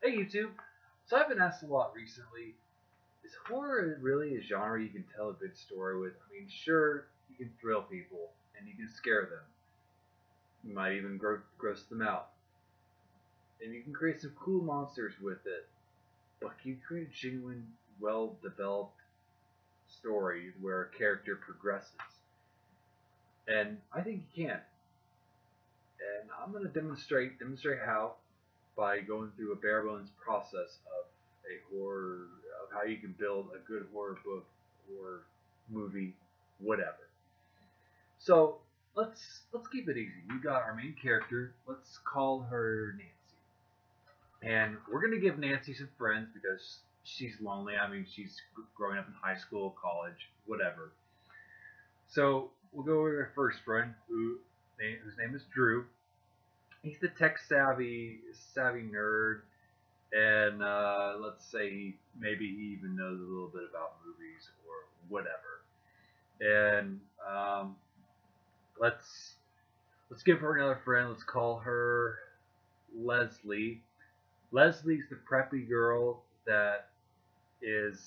Hey YouTube! So I've been asked a lot recently, is horror really a genre you can tell a good story with? I mean, sure, you can thrill people, and you can scare them. You might even gross them out. And you can create some cool monsters with it. But can you create a genuine, well-developed story where a character progresses? And I think you can. And I'm going to demonstrate how by going through a bare bones process of a horror of how you can build a good horror book or movie, whatever. So let's keep it easy. We got our main character. Let's call her Nancy, and we're gonna give Nancy some friends because she's lonely. I mean, she's growing up in high school, college, whatever. So we'll go with our first friend, whose name is Drew. He's the tech savvy nerd, and let's say maybe he even knows a little bit about movies or whatever. And let's let's give her another friend. Let's call her Leslie. Leslie's the preppy girl that is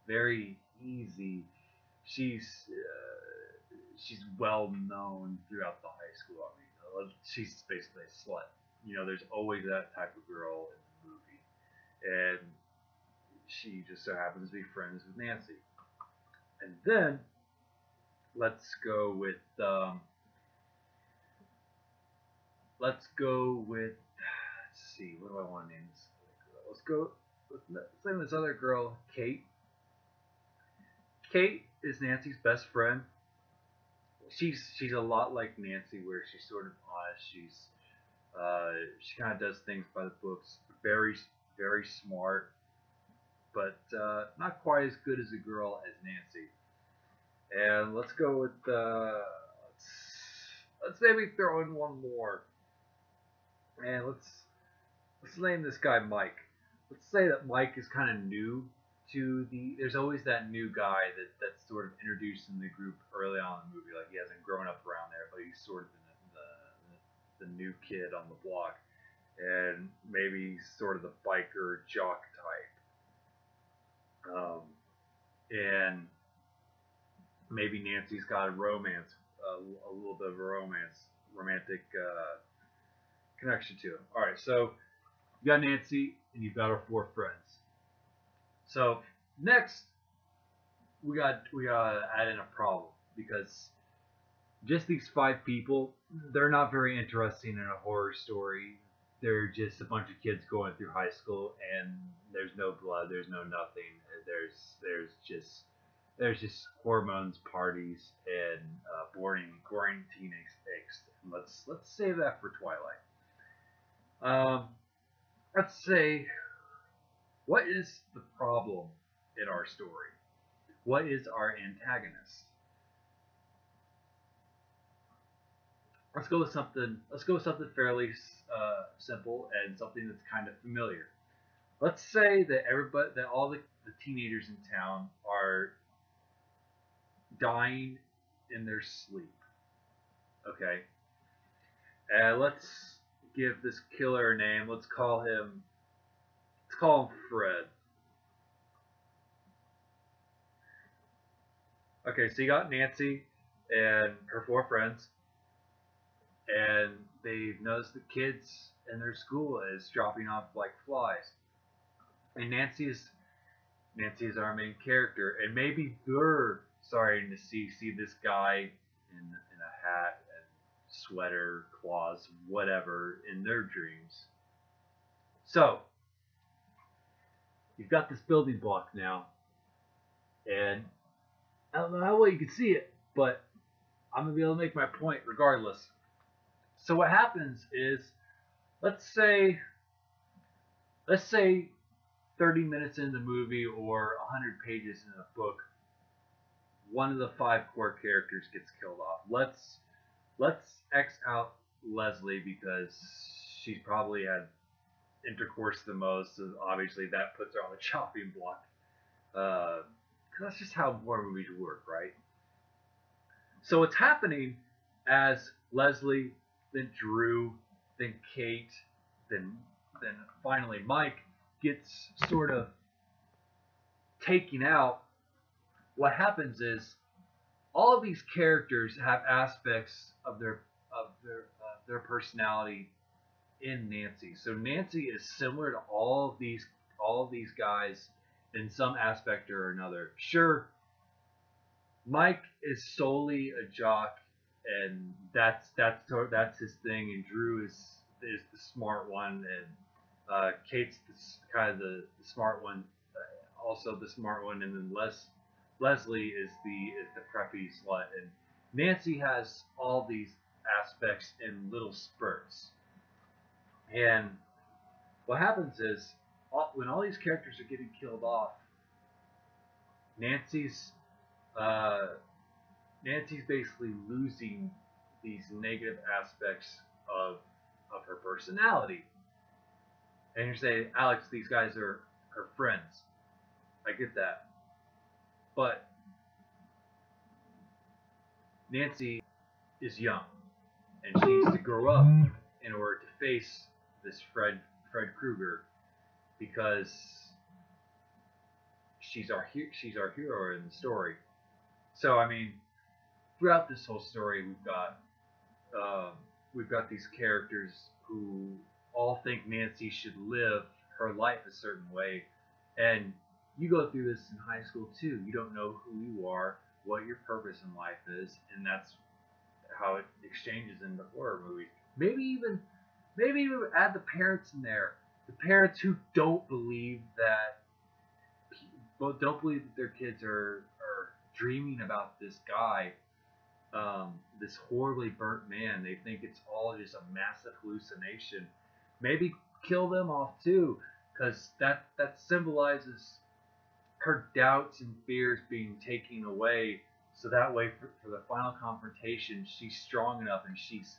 very easy. She's well known throughout the high school. I mean, she's basically a slut. There's always that type of girl in the movie, and she just so happens to be friends with Nancy. And then let's go with let's see, what do I want to name this other girl? Let's name this other girl Kate. Kate is Nancy's best friend. She's a lot like Nancy, where she's sort of honest. She kind of does things by the books. Very smart, but not quite as good as a girl as Nancy. And let's go with let's maybe throw in one more, and let's name this guy Mike. Let's say that Mike is kind of new to the. There's always that new guy that's sort of introduced in the group early on in the movie. Like he hasn't grown up around there, but he's sort of the new kid on the block, and maybe he's sort of the biker jock type. And maybe Nancy's got a romance, a little bit of a romantic connection to him. All right, so you got Nancy and you've got our four friends. So next we gotta add in a problem because just these five people, they're not very interesting in a horror story. They're just a bunch of kids going through high school, and there's no blood, there's no nothing. There's just hormones, parties, and boring teenage angst. And let's save that for Twilight. Um, let's say, what is the problem in our story? What is our antagonist? Let's go with something fairly simple and something that's kind of familiar. Let's say that all the teenagers in town are dying in their sleep. Okay, and let's give this killer a name. Let's call him Fred. Okay, so you got Nancy and her four friends, and they've noticed the kids in their school is dropping off like flies. And Nancy is our main character, and maybe they're starting to see this guy in a hat and sweater, claws, whatever, in their dreams. So you've got this building block now, and I don't know how well you can see it, but I'm gonna be able to make my point regardless. So what happens is, let's say let's say 30 minutes into the movie or 100 pages in a book, one of the five core characters gets killed off. Let's X out Leslie because she's probably had intercourse the most. So obviously that puts her on the chopping block. Because that's just how horror movies work, right? So what's happening as Leslie, then Drew, then Kate, then finally Mike gets sort of taken out. What happens is all of these characters have aspects of their personality in Nancy. So Nancy is similar to all of these guys in some aspect or another. Sure, Mike is solely a jock, and that's his thing. And Drew is the smart one, and Kate's kind of the smart one, also the smart one, and then Leslie is the preppy slut, and Nancy has all these aspects in little spurts. And what happens is when all these characters are getting killed off, Nancy's uh, Nancy's basically losing these negative aspects of her personality. And you say, Alex, these guys are her friends. I get that. But Nancy is young, and she needs to grow up in order to face this Fred Krueger, because she's our hero in the story. So I mean, throughout this whole story, we've got these characters who all think Nancy should live her life a certain way, and you go through this in high school too. You don't know who you are, what your purpose in life is, and that's how it exchanges in the horror movies. Maybe even add the parents in there. The parents who don't believe that their kids are dreaming about this guy, this horribly burnt man. They think it's all just a massive hallucination. Maybe kill them off too, because that symbolizes her doubts and fears being taken away. So that way, for the final confrontation, she's strong enough and she's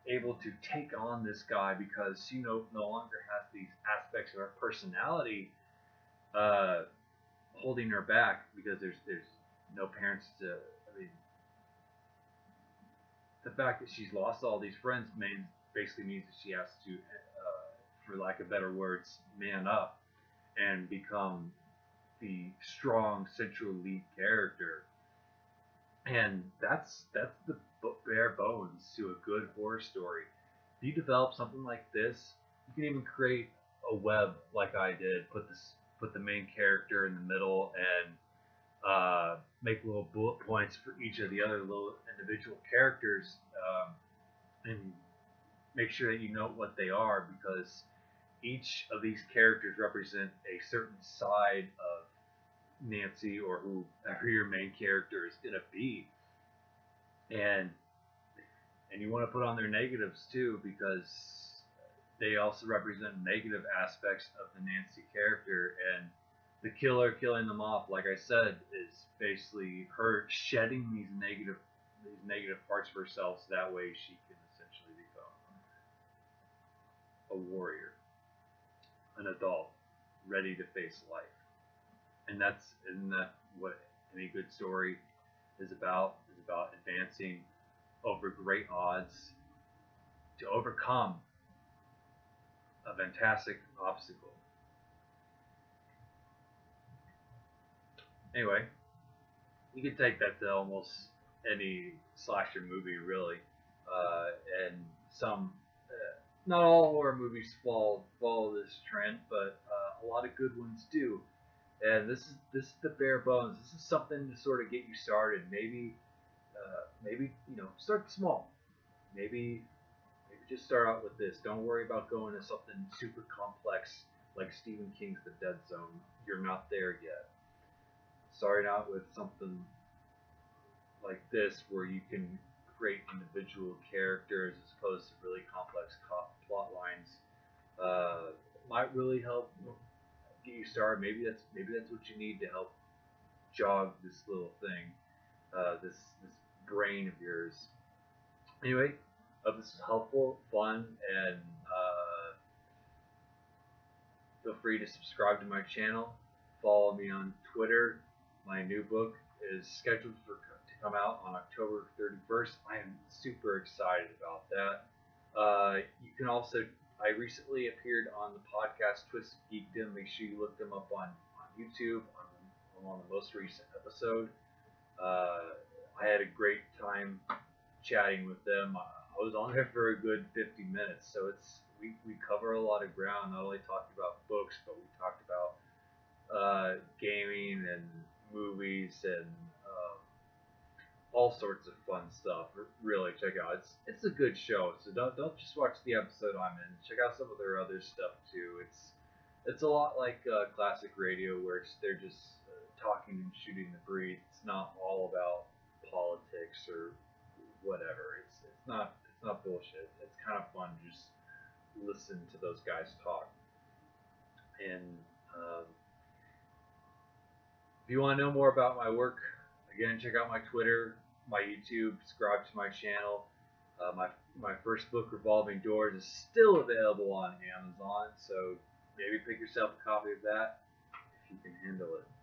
able to take on this guy, because she no longer has these aspects of her personality holding her back, because there's no parents to. I mean, the fact that she's lost all these friends basically means that she has to, for lack of better words, man up and become the strong central lead character. And that's the bare bones to a good horror story. If you develop something like this, you can even create a web like I did. Put the main character in the middle, and make little bullet points for each of the other little individual characters, and make sure that you know what they are, because each of these characters represent a certain side of Nancy, or whoever your main character is going to be. And you want to put on their negatives too, because they also represent negative aspects of the Nancy character. And the killer killing them off, like I said, is basically her shedding these negative parts of herself, so that way she can essentially become a warrior, an adult, ready to face life. And that's what any good story is about. Is about advancing over great odds to overcome a fantastic obstacle. Anyway, you can take that to almost any slasher movie, really, and some. Not all horror movies follow this trend, but a lot of good ones do. And this is the bare bones. This is something to sort of get you started. Maybe start small. Maybe just start out with this. Don't worry about going to something super complex like Stephen King's The Dead Zone. You're not there yet. Starting out with something like this, where you can create individual characters as opposed to really complex plot lines, might really help get you started. Maybe that's what you need to help jog this little thing, this brain of yours. Anyway, hope this is helpful, fun, and feel free to subscribe to my channel. Follow me on Twitter. My new book is scheduled to come out on October 31st. I am super excited about that. You can also, I recently appeared on the podcast Twisted Geekdom. Make sure you look them up on YouTube. I'm on the most recent episode. I had a great time chatting with them. I was on there for a good 50 minutes, so we cover a lot of ground. Not only talked about books, but we talked about gaming and movies and all sorts of fun stuff. Really, check out. It's a good show. So don't just watch the episode I'm in. Check out some of their other stuff too. It's a lot like classic radio, where they're just talking and shooting the breeze. It's not all about politics or whatever. It's not bullshit. It's kind of fun to just listen to those guys talk. And um, if you want to know more about my work, again, check out my Twitter, my YouTube, subscribe to my channel. My first book, Revolving Doors, is still available on Amazon, so maybe pick yourself a copy of that if you can handle it.